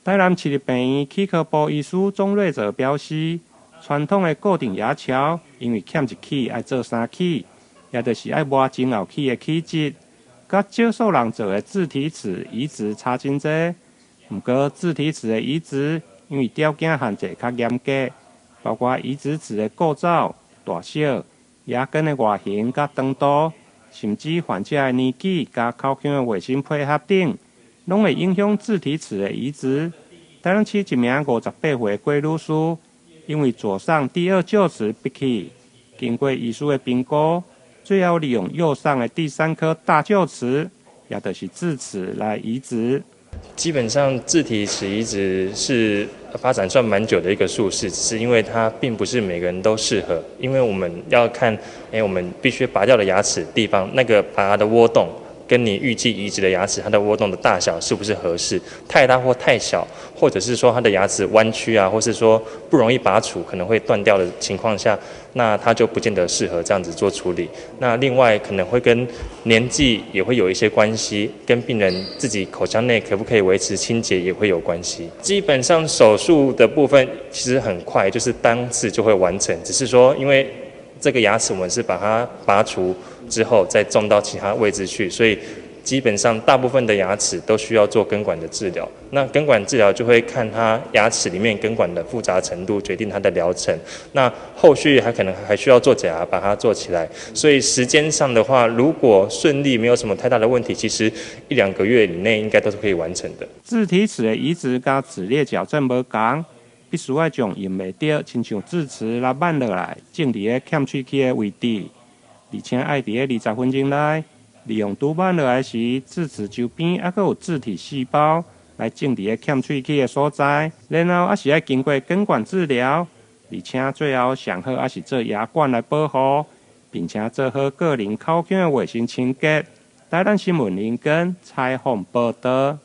台南市立病院齿科部医师钟瑞泽表示，传统的固定牙桥，因为欠一齿要做3齿，也就是要磨前后齿的齿质，甲少数人做的自体齿移植差真多。不过自体齿的移植，因为条件限制较严格，包括移植齿的构造、大小、牙根的外形甲长度，甚至患者的年纪甲口腔的卫生配合等，拢会影响自体齿的移植。台南市一名58岁郭女士，因为左上第二臼齿闭起，经过医师的评估，最后利用右上的第3颗大臼齿，也就是智齿来移植。基本上自体齿移植是发展算蛮久的一个术式，只是因为它并不是每个人都适合，因为我们要看，我们必须拔掉的牙齿地方，那个拔的窝洞跟你预计移植的牙齿它的窝洞的大小是不是合适，太大或太小，或者是说它的牙齿弯曲啊，或是说不容易拔除，可能会断掉的情况下，那它就不见得适合这样子做处理。那另外可能会跟年纪也会有一些关系，跟病人自己口腔内可不可以维持清洁也会有关系。基本上手术的部分其实很快，就是当次就会完成，只是说因为这个牙齿我们是把它拔除之后再种到其他位置去，所以基本上大部分的牙齿都需要做根管的治疗。那根管治疗就会看它牙齿里面根管的复杂程度，决定它的疗程。那后续可能还需要做假牙把它做起来。所以时间上的话，如果顺利没有什么太大的问题，其实1-2个月以内应该都是可以完成的。自体齿的移植甲齿列矫正无同，必须要将用袂到，亲像智齿拉慢落来，种伫个欠喙齿的位置，而且要伫个20分钟内，利用拄慢落来时，智齿周边还佫有自体细胞来种伫个欠喙齿的所在，然后还是要经过根管治疗，而且最后上好还是做牙冠来保护，并且做好个人口腔的卫生清洁。台南新闻林根采访报道。